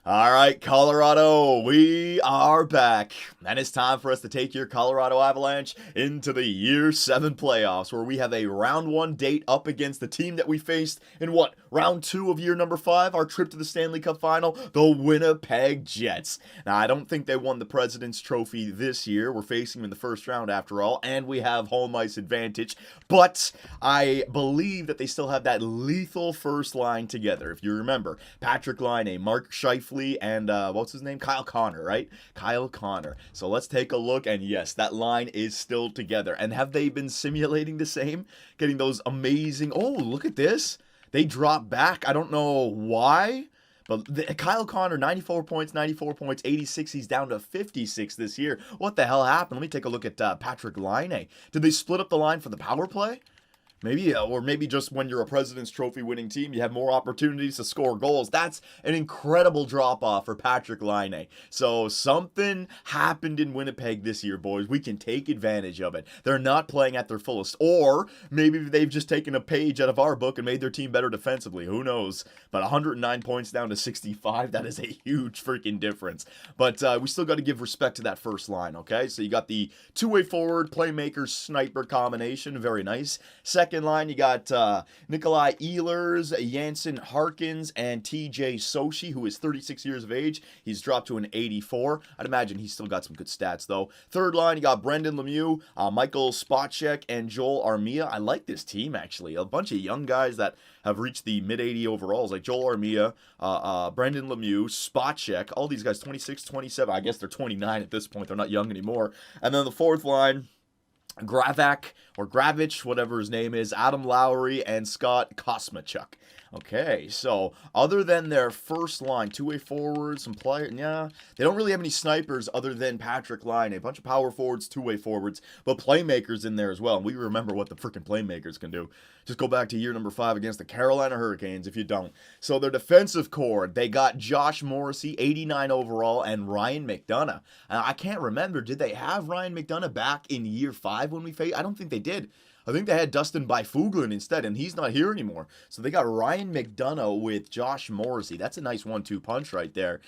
All right, Colorado, we are back. And it's time for us to take your Colorado Avalanche into the Year 7 playoffs, where we have a Round 1 date up against the team that we faced in Round 2 of Year number 5, our trip to the Stanley Cup Final, the Winnipeg Jets. Now, I don't think they won the President's Trophy this year. We're facing them in the first round, after all, and we have home ice advantage. But I believe that they still have that lethal first line together. If you remember, Patrick Laine, Mark Scheifele, and what's his name? Kyle Connor, right? Kyle Connor. So let's take a look, and yes, that line is still together. And have they been simulating the same? Getting those amazing... Oh, look at this. They dropped back. I don't know why, but Kyle Connor, 94 points, 86. He's down to 56 this year. What the hell happened? Let me take a look at Patrick Laine. Did they split up the line for the power play? Maybe, or maybe just when you're a President's Trophy winning team, you have more opportunities to score goals. That's an incredible drop-off for Patrick Laine. So something happened in Winnipeg this year, boys. We can take advantage of it. They're not playing at their fullest. Or maybe they've just taken a page out of our book and made their team better defensively. Who knows? But 109 points down to 65, that is a huge freaking difference. But we still got to give respect to that first line, okay? So you got the two-way forward, playmaker, sniper combination. Very nice. Second line, you got Nikolai Ehlers, Jansen Harkins, and TJ Sochi, who is 36 years of age. He's dropped to an 84. I'd imagine he's still got some good stats, though. Third line, you got Brendan Lemieux, Michael Spacek, and Joel Armia. I like this team, actually. A bunch of young guys that have reached the mid-80 overalls, like Joel Armia, Brendan Lemieux, Spacek, all these guys, 26, 27. I guess they're 29 at this point. They're not young anymore. And then the fourth line, Gravich, whatever his name is, Adam Lowry, and Scott Kosmachuk. Okay, so other than their first line, two-way forwards, some players, yeah, they don't really have any snipers other than Patrick Laine, a bunch of power forwards, two-way forwards, but playmakers in there as well. And we remember what the freaking playmakers can do. Just go back to year number 5 against the Carolina Hurricanes if you don't. So their defensive core, they got Josh Morrissey, 89 overall, and Ryan McDonough. I can't remember, did they have Ryan McDonough back in year 5 when we faced? I don't think they did. I think they had Dustin Byfuglien instead, and he's not here anymore. So they got Ryan McDonough with Josh Morrissey. That's a nice 1-2 punch right there.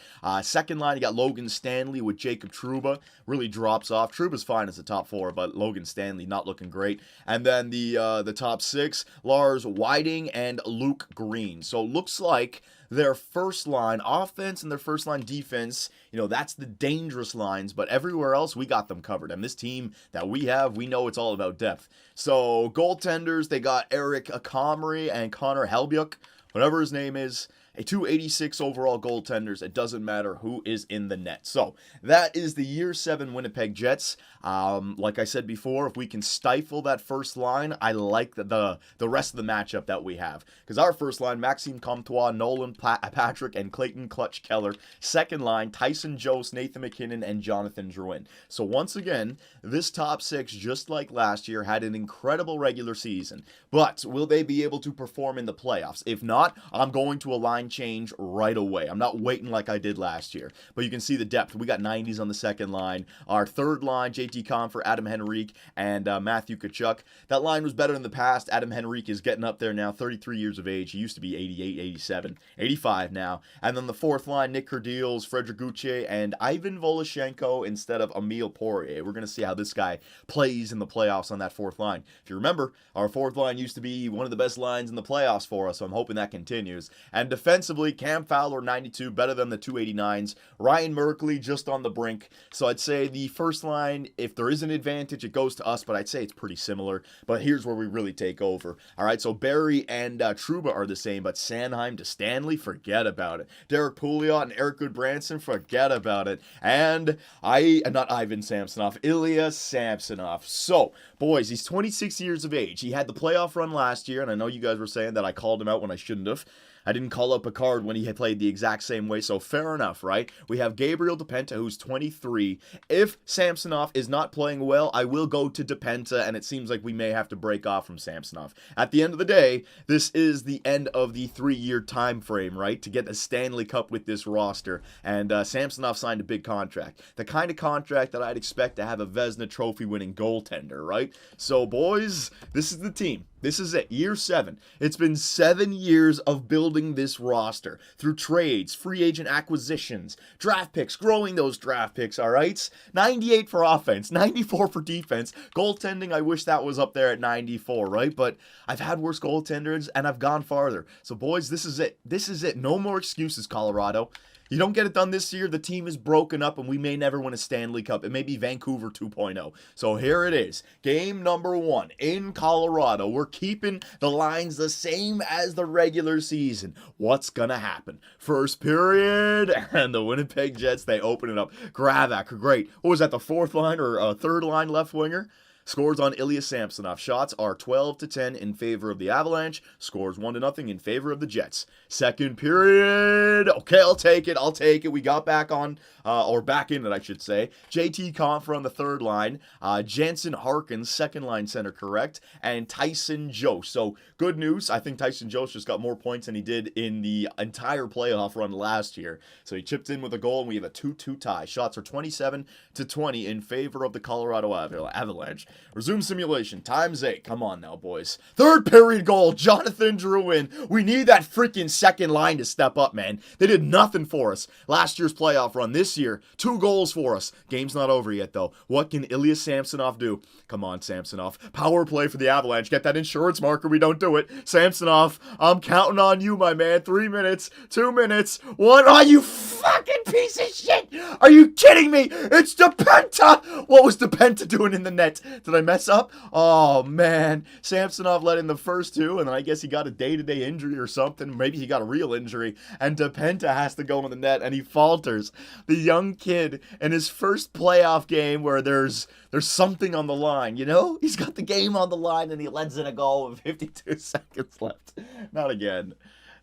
Second line, you got Logan Stanley with Jacob Trouba. Really drops off. Trouba's fine as a top 4, but Logan Stanley not looking great. And then the top 6, Lars Whiting and Luke Green. So looks like their first line offense and their first line defense, that's the dangerous lines, but everywhere else we got them covered. And this team that we have, we know it's all about depth. So goaltenders, they got Eric Comrie and Connor Helbiuk, whatever his name is. A 286 overall goaltenders. It doesn't matter who is in the net. So that is the year 7 Winnipeg Jets. Like I said before, if we can stifle that first line, I like the rest of the matchup that we have. Because our first line, Maxime Comtois, Nolan Patrick, and Clayton Clutch Keller. Second line, Tyson Jost, Nathan McKinnon, and Jonathan Drouin. So once again, this top 6, just like last year, had an incredible regular season. But will they be able to perform in the playoffs? If not, I'm going to a line change right away. I'm not waiting like I did last year. But you can see the depth. We got 90s on the second line. Our third line, JT Compher, Adam Henrique, and Matthew Tkachuk. That line was better in the past. Adam Henrique is getting up there now, 33 years of age. He used to be 88, 87, 85 now. And then the fourth line, Nick Kerdiles, Frederick Gouche, and Ivan Voloshenko instead of Emile Poirier. We're going to see how this guy plays in the playoffs on that fourth line. If you remember, our fourth line used to be one of the best lines in the playoffs for us, so I'm hoping that continues. And defensively, Cam Fowler, 92, better than the 289s. Ryan Merkley, just on the brink. So I'd say the first line, if there is an advantage, it goes to us, but I'd say it's pretty similar. But here's where we really take over. All right, so Barry and Trouba are the same, but Sanheim to Stanley, forget about it. Derek Pouliot and Eric Goodbranson, forget about it. And not Ivan Samsonov, Ilya Samsonov. So, boys, he's 26 years of age. He had the playoff run last year, and I know you guys were saying that I called him out when I shouldn't have. I didn't call up Picard when he had played the exact same way, so fair enough, right? We have Gabriel DePenta, who's 23. If Samsonov is not playing well, I will go to DePenta, and it seems like we may have to break off from Samsonov. At the end of the day, this is the end of the 3-year time frame, right, to get a Stanley Cup with this roster, and Samsonov signed a big contract. The kind of contract that I'd expect to have a Vezina Trophy-winning goaltender, right? So, boys, this is the team. This is it, year 7. It's been 7 years of building this roster through trades, free agent acquisitions, draft picks, growing those draft picks, all right? 98 for offense, 94 for defense. Goaltending, I wish that was up there at 94, right? But I've had worse goaltenders, and I've gone farther. So, boys, this is it. This is it. No more excuses, Colorado. You don't get it done this year, the team is broken up, and we may never win a Stanley Cup. It may be Vancouver 2.0. So here it is. Game number 1 in Colorado. We're keeping the lines the same as the regular season. What's going to happen? First period, and the Winnipeg Jets, they open it up. Gravak, great. What was that, the 4th line or 3rd line left winger? Scores on Ilya Samsonov. Shots are 12-10 in favor of the Avalanche. Scores 1-0 in favor of the Jets. Second period. Okay, I'll take it. I'll take it. We got back on, or back in it, I should say. JT Compher on the 3rd line. Jansen Harkins, 2nd line center, correct. And Tyson Jost. So, good news. I think Tyson Jost just got more points than he did in the entire playoff run last year. So, he chipped in with a goal, and we have a 2-2 tie. Shots are 27-20 in favor of the Colorado Avalanche. Resume simulation. Times 8. Come on now, boys. 3rd period goal. Jonathan Drouin. We need that freaking 2nd line to step up, man. They did nothing for us last year's playoff run. This year, 2 goals for us. Game's not over yet, though. What can Ilya Samsonov do? Come on, Samsonov. Power play for the Avalanche. Get that insurance marker. We don't do it. Samsonov, I'm counting on you, my man. 3 minutes. 2 minutes. 1. Oh, you fucking piece of shit. Are you kidding me? It's DePenta. What was DePenta doing in the net? Did I mess up? Oh, man. Samsonov let in the first 2, and then I guess he got a day-to-day injury or something. Maybe he got a real injury, and DePenta has to go in the net, and he falters. The young kid in his first playoff game where there's something on the line, you know? He's got the game on the line, and he lets in a goal with 52 seconds left. Not again.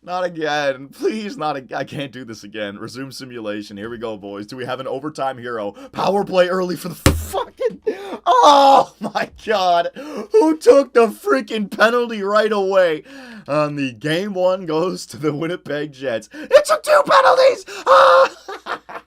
Not again. Please, not again. I can't do this again. Resume simulation. Here we go, boys. Do we have an overtime hero? Power play early for the fucking... Oh, my God. Who took the freaking penalty right away? The game 1 goes to the Winnipeg Jets. It's a 2 penalties! Ah!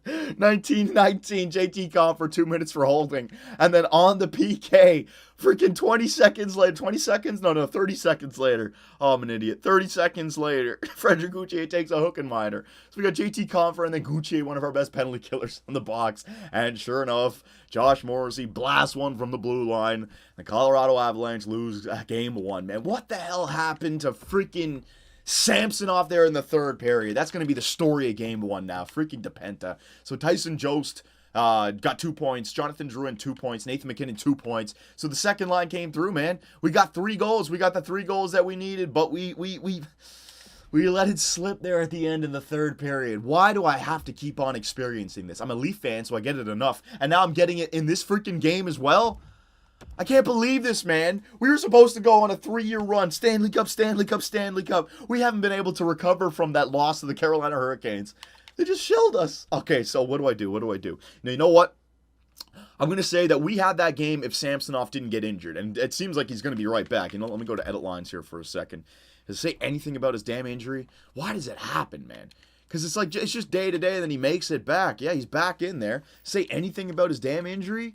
19-19, JT Compher, 2 minutes for holding. And then on the PK, freaking 20 seconds later, 20 seconds? No, 30 seconds later. Oh, I'm an idiot. 30 seconds later, Frederick Gauthier takes a hook and miner. So we got JT Compher and then Gauthier, one of our best penalty killers in the box. And sure enough, Josh Morrissey blasts one from the blue line. The Colorado Avalanche lose game 1, man. What the hell happened to freaking Samsonov there in the 3rd period? That's going to be the story of game 1 now. Freaking DePenta. So Tyson Jost got 2 points. Jonathan Drouin, 2 points. Nathan McKinnon, 2 points. So the 2nd line came through, man. We got 3 goals. We got the 3 goals that we needed, but we let it slip there at the end in the 3rd period. Why do I have to keep on experiencing this? I'm a Leaf fan, so I get it enough. And now I'm getting it in this freaking game as well? I can't believe this, man. We were supposed to go on a 3-year run. Stanley Cup, Stanley Cup, Stanley Cup. We haven't been able to recover from that loss to the Carolina Hurricanes. They just shelled us. Okay, so what do I do? What do I do? Now, you know what? I'm going to say that we had that game if Samsonov didn't get injured. And it seems like he's going to be right back. You know, let me go to edit lines here for a second. Does it say anything about his damn injury? Why does it happen, man? Because it's like, it's just day to day, and then he makes it back. Yeah, he's back in there. Say anything about his damn injury?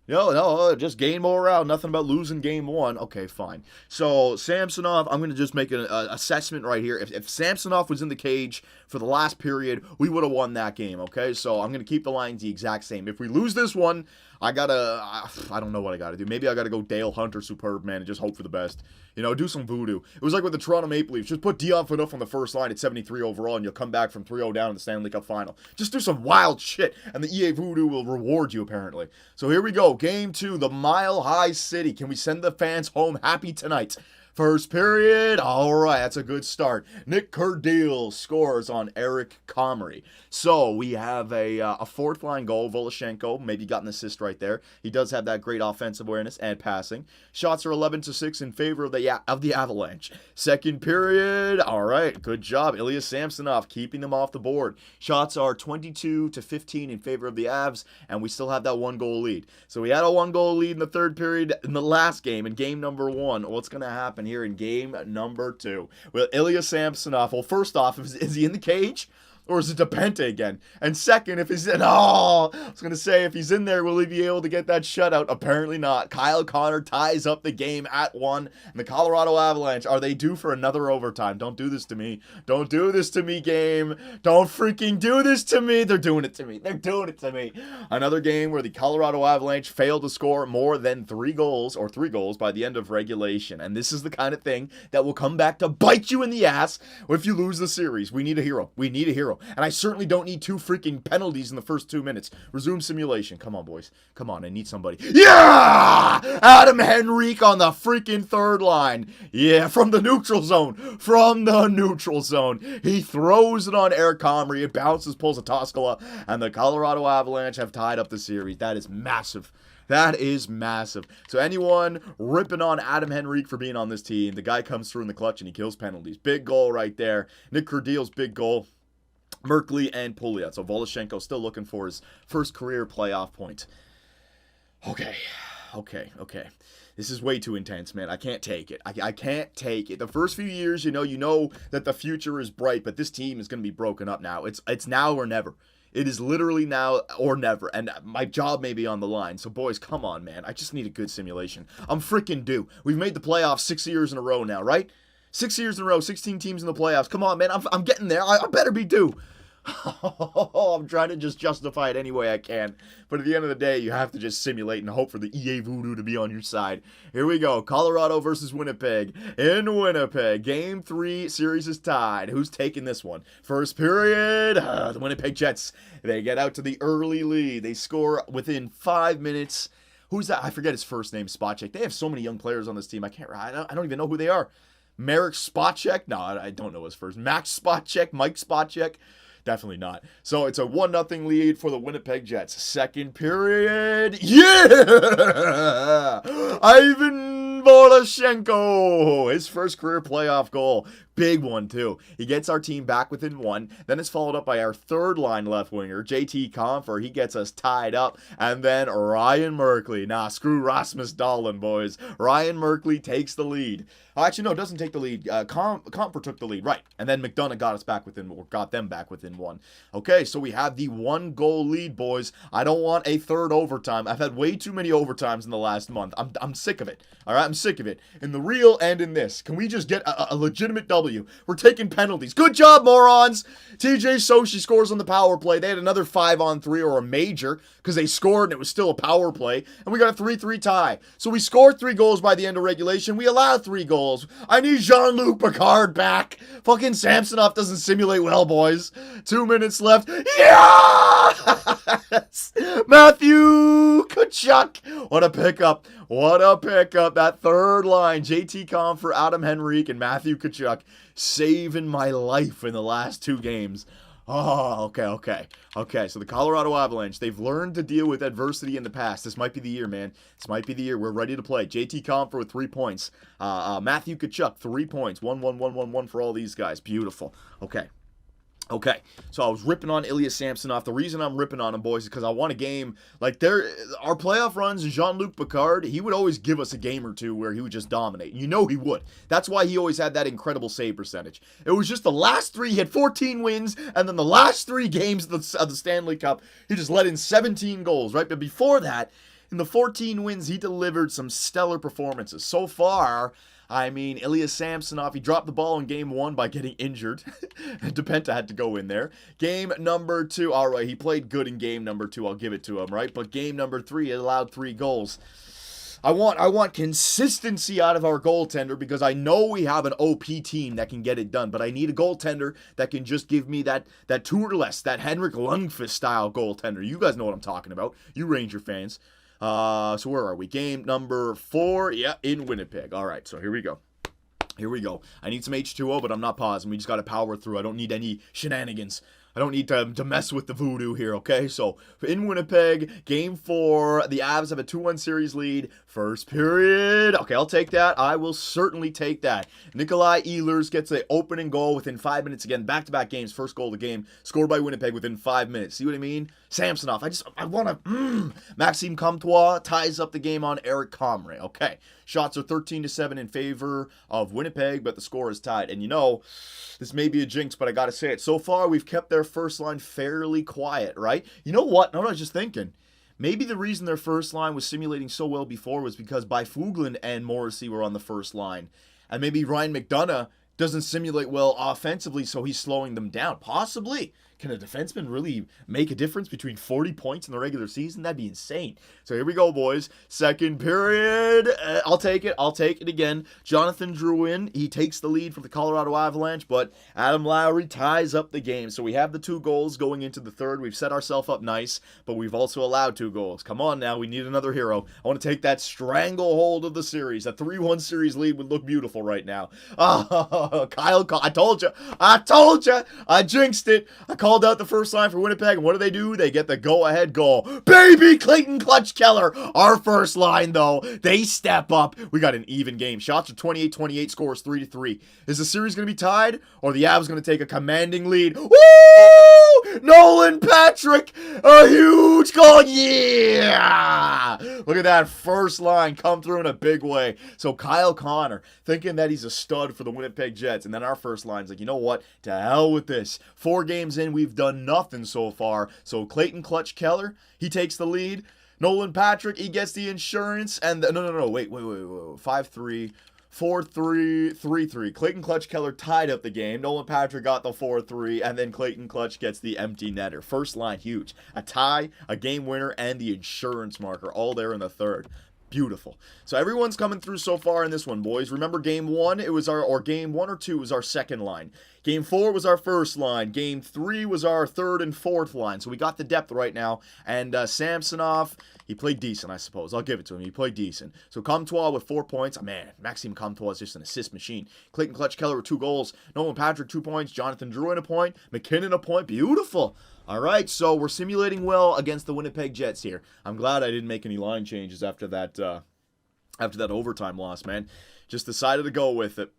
No, just gain morale. Nothing about losing game 1. Okay, fine. So, Samsonov, I'm going to just make an assessment right here. If Samsonov was in the cage for the last period, we would have won that game, okay? So, I'm going to keep the lines the exact same. If we lose this one, I don't know what I gotta do. Maybe I gotta go Dale Hunter Superb, man, and just hope for the best. You know, do some voodoo. It was like with the Toronto Maple Leafs. Just put Dion Phaneuf on the first line at 73 overall, and you'll come back from 3-0 down in the Stanley Cup final. Just do some wild shit, and the EA voodoo will reward you, apparently. So here we go. Game 2, the Mile High City. Can we send the fans home happy tonight? First period, all right, that's a good start. Nick Kurdil scores on Eric Comrie. So we have a fourth line goal. Voloshenko maybe got an assist right there. He does have that great offensive awareness and passing. Shots are 11-6 in favor of the Avalanche. Second period, all right, good job. Ilya Samsonov keeping them off the board. Shots are 22-15 in favor of the Avs, and we still have that 1-goal lead. So we had a 1-goal lead in the third period in the last game, in game number 1. What's going to happen here in game number 2? Well, Ilya Samsonov, well, first off, is he in the cage? Or is it DePente again? And second, if he's in, I was going to say, if he's in there, will he be able to get that shutout? Apparently not. Kyle Connor ties up the game at 1. And the Colorado Avalanche, are they due for another overtime? Don't do this to me. Don't do this to me, game. Don't freaking do this to me. They're doing it to me. They're doing it to me. Another game where the Colorado Avalanche failed to score more than 3 goals by the end of regulation. And this is the kind of thing that will come back to bite you in the ass if you lose the series. We need a hero. We need a hero. And I certainly don't need 2 freaking penalties in the first 2 minutes. Resume simulation. Come on, boys. Come on, I need somebody. Yeah! Adam Henrique on the freaking third line. Yeah, from the neutral zone. From the neutral zone. He throws it on Eric Comrie. It bounces, pulls a Toskala, and the Colorado Avalanche have tied up the series. That is massive. That is massive. So anyone ripping on Adam Henrique for being on this team, the guy comes through in the clutch and he kills penalties. Big goal right there. Nick Cordille's big goal. Merkley and Pouliot. So Voloshenko still looking for his first career playoff point. Okay. This is way too intense, man. I can't take it. I can't take it. The first few years, you know that the future is bright, but this team is going to be broken up now. It's now or never. It is literally now or never, and my job may be on the line. So, boys, come on, man. I just need a good simulation. I'm freaking due. We've made the playoffs 6 years in a row now, right? 6 years in a row, 16 teams in the playoffs. Come on, man. I'm getting there. I better be due. I'm trying to just justify it any way I can. But at the end of the day, you have to just simulate and hope for the EA voodoo to be on your side. Here we go. Colorado versus Winnipeg. In Winnipeg, Game 3, series is tied. Who's taking this one? First period, the Winnipeg Jets. They get out to the early lead. They score within 5 minutes. Who's that? I forget his first name, Spacek. They have so many young players on this team. I don't even know who they are. Marek Spacek? No, I don't know his first. Max Spacek? Mike Spacek? Definitely not. So it's a 1-0 lead for the Winnipeg Jets. Second period. Yeah! Ivan Voloshenko. His first career playoff goal. Big one, too. He gets our team back within 1. Then it's followed up by our third line left winger, JT Compher. He gets us tied up. And then Ryan Merkley. Nah, screw Rasmus Dahlin, boys. Ryan Merkley takes the lead. Actually, no, it doesn't take the lead. Compher took the lead, right. And then McDonough got them back within 1. Okay, so we have the 1-goal lead, boys. I don't want a third overtime. I've had way too many overtimes in the last month. I'm sick of it. All right, I'm sick of it. In the real and in this. Can we just get a legitimate W? We're taking penalties. Good job, morons. TJ Sochi scores on the power play. They had another 5-on-3 or a major because they scored and it was still a power play. And we got a 3-3 tie. So we scored 3 goals by the end of regulation. We allowed 3 goals. I need Jean-Luc Picard back. Fucking Samsonov doesn't simulate well, boys. 2 minutes left. Yes! Matthew Tkachuk. What a pickup. What a pickup. That third line. JT Compher, Adam Henrique, and Matthew Tkachuk saving my life in the last 2 games. Oh, okay. So the Colorado Avalanche, they've learned to deal with adversity in the past. This might be the year, man. This might be the year. We're ready to play. JT Compher with 3 points. Matthew Tkachuk, 3 points. 1-1-1-1-1 for all these guys. Beautiful. Okay, so I was ripping on Ilya Samsonov. The reason I'm ripping on him, boys, is because I want a game. Like, our playoff runs, Jean-Luc Picard, he would always give us a game or two where he would just dominate. You know he would. That's why he always had that incredible save percentage. It was just the last 3, he had 14 wins, and then the last 3 games of the Stanley Cup, he just let in 17 goals, right? But before that, in the 14 wins, he delivered some stellar performances. So far, I mean, Ilya Samsonov, he dropped the ball in game 1 by getting injured. DePente had to go in there. Game number 2, all right, he played good in game number 2. I'll give it to him, right? But game number 3, he allowed 3 goals. I want consistency out of our goaltender because I know we have an OP team that can get it done, but I need a goaltender that can just give me that two or less, that Henrik Lundqvist style goaltender. You guys know what I'm talking about. You Ranger fans. So where are we? Game number 4. Yeah, in Winnipeg. All right, so here we go. I need some H2O, but I'm not pausing. We just got to power through. I don't need any shenanigans. I don't need to mess with the voodoo here, okay? So, in Winnipeg, Game 4, the Avs have a 2-1 series lead. First period. Okay, I'll take that. I will certainly take that. Nikolai Ehlers gets an opening goal within 5 minutes. Again, back-to-back games, first goal of the game, scored by Winnipeg within 5 minutes. See what I mean? Samsonov. I want to... Maxime Comtois ties up the game on Eric Comrie. Okay, Shots are 13-7 in favor of Winnipeg, but the score is tied. And you know, this may be a jinx, but I gotta say it. So far, we've kept their first line fairly quiet, right? You know what? No, I was just thinking. Maybe the reason their first line was simulating so well before was because Byfuglien and Morrissey were on the first line. And maybe Ryan McDonough doesn't simulate well offensively, so he's slowing them down. Possibly. Can a defenseman really make a difference between 40 points in the regular season? That'd be insane. So here we go, boys. Second period. I'll take it. I'll take it again. Jonathan Drouin, he takes the lead from the Colorado Avalanche, but Adam Lowry ties up the game. So we have the 2 goals going into the third. We've set ourselves up nice, but we've also allowed 2 goals. Come on now. We need another hero. I want to take that stranglehold of the series. A 3-1 series lead would look beautiful right now. Kyle, I told you. I jinxed it. I called out the first line for Winnipeg, and what do? They get the go-ahead goal. Baby Clayton Clutch Keller. Our first line, though, they step up. We got an even game. Shots are 28-28, scores 3-3. Is the series going to be tied, or the Avs going to take a commanding lead? Woo! Nolan Patrick, a huge goal. Yeah! Look at that first line come through in a big way. So Kyle Connor, thinking that he's a stud for the Winnipeg Jets, and then our first line's like, you know what? To hell with this. 4 games in, we've done nothing so far. So Clayton Clutch Keller, he takes the lead. Nolan Patrick, he gets the insurance. And wait. 5-3, 4-3, 3-3. Clayton Clutch Keller tied up the game. Nolan Patrick got the 4-3, and then Clayton Clutch gets the empty netter. First line, huge. A tie, a game winner, and the insurance marker, all there in the third. Beautiful. So everyone's coming through so far in this one, boys. Remember game 1, it was game 1 or 2 was our second line. Game 4 was our first line. Game 3 was our third and fourth line. So we got the depth right now. And Samsonov, he played decent, I suppose. I'll give it to him. He played decent. So Comtois with 4 points. Oh, man, Maxime Comtois is just an assist machine. Clayton Clutch Keller with 2 goals. Nolan Patrick, 2 points. Jonathan Drouin, a point. McKinnon, a point. Beautiful. All right, so we're simulating well against the Winnipeg Jets here. I'm glad I didn't make any line changes after that overtime loss, man. Just decided to go with it.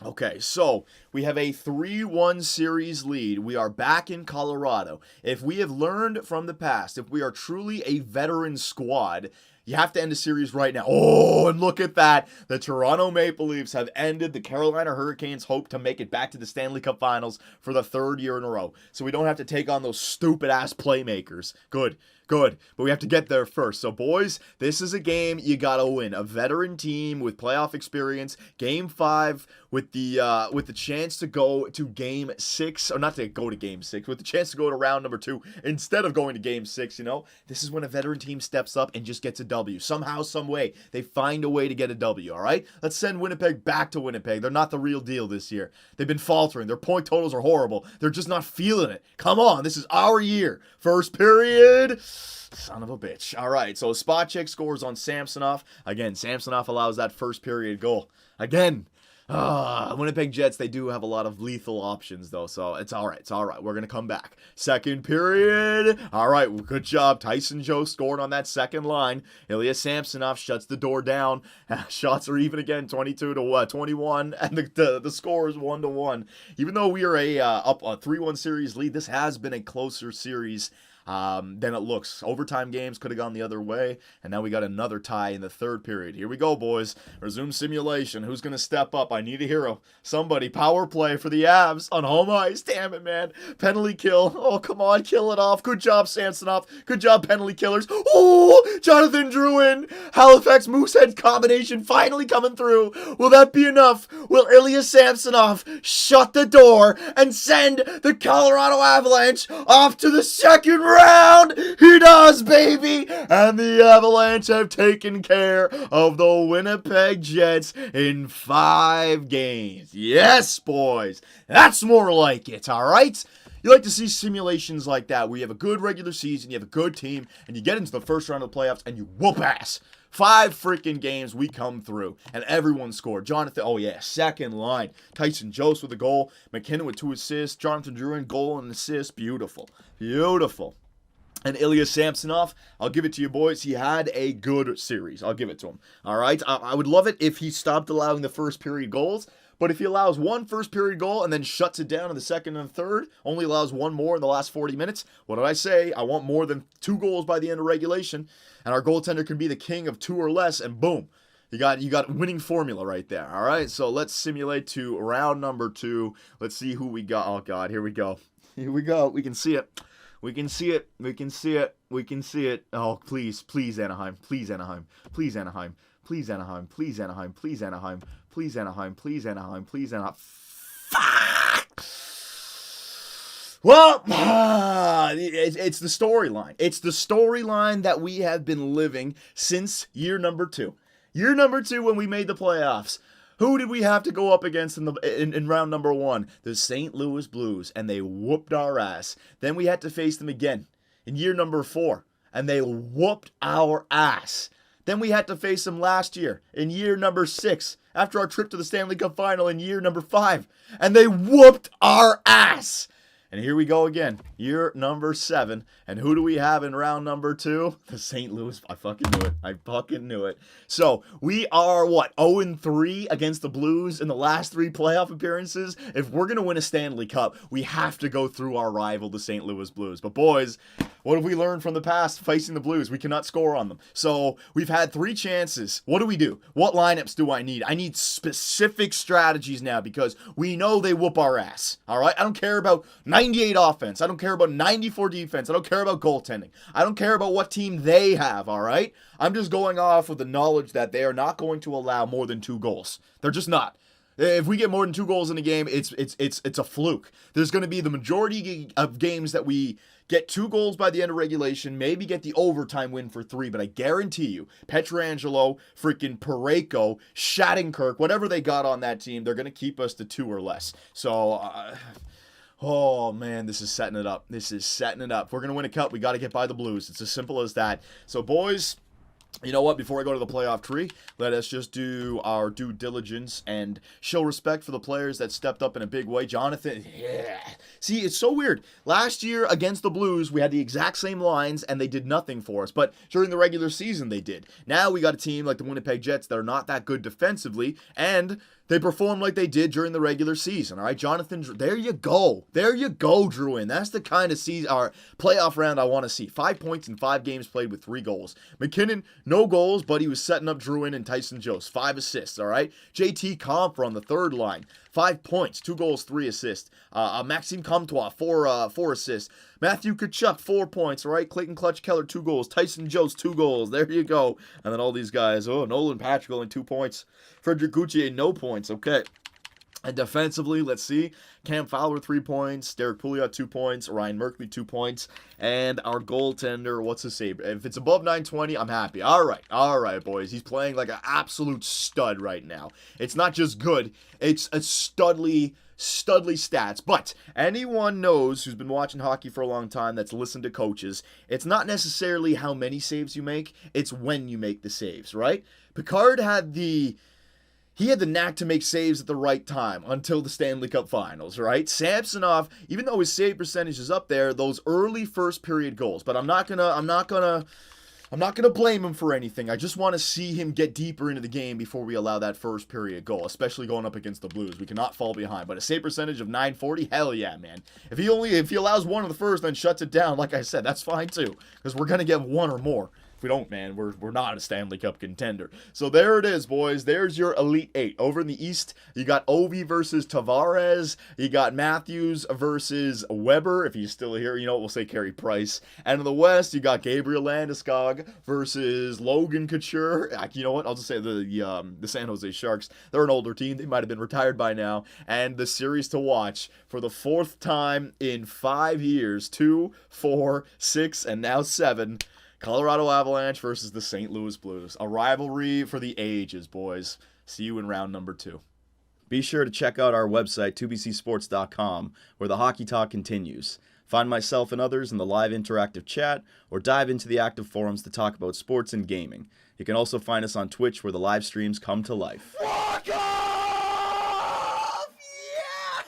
Okay, so we have a 3-1 series lead. We are back in Colorado. If we have learned from the past, if we are truly a veteran squad, you have to end the series right now. Oh, and look at that. The Toronto Maple Leafs have ended the Carolina Hurricanes' hope to make it back to the Stanley Cup Finals for the 3rd year in a row. So we don't have to take on those stupid-ass playmakers. Good. But we have to get there first. So, boys, this is a game you gotta win. A veteran team with playoff experience. Game 5 with the chance to go to Game 6, or not to go to Game 6, with the chance to go to round number 2 instead of going to Game 6. You know, this is when a veteran team steps up and just gets a W. Somehow, some way, they find a way to get a W. All right, let's send Winnipeg back to Winnipeg. They're not the real deal this year. They've been faltering. Their point totals are horrible. They're just not feeling it. Come on, this is our year. First period. Son of a bitch. All right, so spot check scores on Samsonov. Again, Samsonov allows that first period goal. Again, Winnipeg Jets, they do have a lot of lethal options, though, so it's all right. It's all right. We're going to come back. Second period. All right, good job. Tyson Joe scored on that second line. Ilya Samsonov shuts the door down. Shots are even again, 22-21, and the score is 1-1. Even though we are up a 3-1 series lead, this has been a closer series than it looks. Overtime games could have gone the other way, and now we got another tie in the third period. Here we go, boys. Resume simulation. Who's going to step up? I need a hero. Somebody. Power play for the Avs on home ice. Damn it, man. Penalty kill. Oh, come on. Kill it off. Good job, Samsonov. Good job, penalty killers. Oh, Jonathan Drouin. Halifax Moosehead combination finally coming through. Will that be enough? Will Ilya Samsonov shut the door and send the Colorado Avalanche off to the second round? He does, baby! And the Avalanche have taken care of the Winnipeg Jets in 5 games. Yes, boys! That's more like it, alright? You like to see simulations like that, where you have a good regular season, you have a good team, and you get into the first round of the playoffs, and you whoop ass. 5 freaking games we come through, and everyone scored. Jonathan, oh yeah, second line. Tyson Jost with a goal. McKinnon with 2 assists. Jonathan Drouin, goal and assist. Beautiful. Beautiful. And Ilya Samsonov, I'll give it to you, boys. He had a good series. I'll give it to him. All right? I would love it if he stopped allowing the first period goals. But if he allows one first period goal and then shuts it down in the second and third, only allows one more in the last 40 minutes, what did I say? I want more than 2 goals by the end of regulation. And our goaltender can be the king of 2 or less, and boom. You got winning formula right there. All right, so let's simulate to round number 2. Let's see who we got. Oh God, here we go. Here we go. We can see it. We can see it. We can see it. We can see it. Oh, please, please, Anaheim. Please, Anaheim. Please, Anaheim. Please, Anaheim. Please, Anaheim. Please, Anaheim. Please, Anaheim. Please, Anaheim. Please, Anaheim. Fuck! Well, it's the storyline. It's the storyline that we have been living since year number 2. Year number 2 when we made the playoffs. Who did we have to go up against in round number 1? The St. Louis Blues, and they whooped our ass. Then we had to face them again in year number 4, and they whooped our ass. Then we had to face them last year in year number 6 after our trip to the Stanley Cup Final in year number 5, and they whooped our ass. And here we go again, year number 7. And who do we have in round number 2? The St. Louis. I fucking knew it. I fucking knew it. So we are, 0-3 against the Blues in the last 3 playoff appearances? If we're going to win a Stanley Cup, we have to go through our rival, the St. Louis Blues. But boys, what have we learned from the past facing the Blues? We cannot score on them. So we've had 3 chances. What do we do? What lineups do I need? I need specific strategies now because we know they whoop our ass. All right? I don't care about 98 offense. I don't care about 94 defense. I don't care about goaltending. I don't care about what team they have, all right? I'm just going off with the knowledge that they are not going to allow more than 2 goals. They're just not. If we get more than 2 goals in a game, it's a fluke. There's going to be the majority of games that we get 2 goals by the end of regulation, maybe get the overtime win for 3, but I guarantee you, Pietrangelo, freaking Parayko, Shattenkirk, whatever they got on that team, they're going to keep us to 2 or less. So, oh, man, this is setting it up. This is setting it up. If we're going to win a cup, we got to get by the Blues. It's as simple as that. So, boys, you know what? Before I go to the playoff tree, let us just do our due diligence and show respect for the players that stepped up in a big way. Jonathan, yeah. See, it's so weird. Last year against the Blues, we had the exact same lines, and they did nothing for us. But during the regular season, they did. Now we got a team like the Winnipeg Jets that are not that good defensively, and they performed like they did during the regular season. All right, Jonathan, there you go. There you go, Drouin. That's the kind of season, our playoff round I want to see. 5 points in 5 games played with 3 goals. McKinnon, no goals, but he was setting up Drouin and Tyson Jost. 5 assists, all right? JT Compher on the third line. 5 points, 2 goals, 3 assists. Maxime Comtois, 4 assists. Matthew Tkachuk, 4 points, all right? Clayton Clutch-Keller, 2 goals. Tyson Jost, 2 goals. There you go. And then all these guys. Oh, Nolan Patrick only 2 points. Frederick Gauthier, no points. Okay. And defensively, let's see. Cam Fowler, 3 points. Derek Pouliot, 2 points. Ryan Merkley, 2 points. And our goaltender, what's his save? If it's above 920, I'm happy. All right, boys. He's playing like an absolute stud right now. It's not just good. It's a studly stats. But anyone knows who's been watching hockey for a long time that's listened to coaches, it's not necessarily how many saves you make. It's when you make the saves, right? Picard had the knack to make saves at the right time until the Stanley Cup Finals, right? Samsonov, even though his save percentage is up there, those early first period goals. But I'm not gonna blame him for anything. I just want to see him get deeper into the game before we allow that first period goal, especially going up against the Blues. We cannot fall behind. But a save percentage of 940, hell yeah, man. If he allows 1 in the first, then shuts it down, like I said, that's fine too, because we're gonna get 1 or more. If we don't, man, we're not a Stanley Cup contender. So there it is, boys. There's your Elite 8. Over in the East, you got Ovi versus Tavares. You got Matthews versus Weber. If he's still here, we'll say Carey Price. And in the West, you got Gabriel Landeskog versus Logan Couture. You know what? I'll just say the San Jose Sharks. They're an older team. They might have been retired by now. And the series to watch for the 4th time in 5 years, 2, 4, 6, and now 7. Colorado Avalanche versus the St. Louis Blues. A rivalry for the ages, boys. See you in round number 2. Be sure to check out our website, 2bcsports.com, where the hockey talk continues. Find myself and others in the live interactive chat, or dive into the active forums to talk about sports and gaming. You can also find us on Twitch, where the live streams come to life. Walk off! Yeah!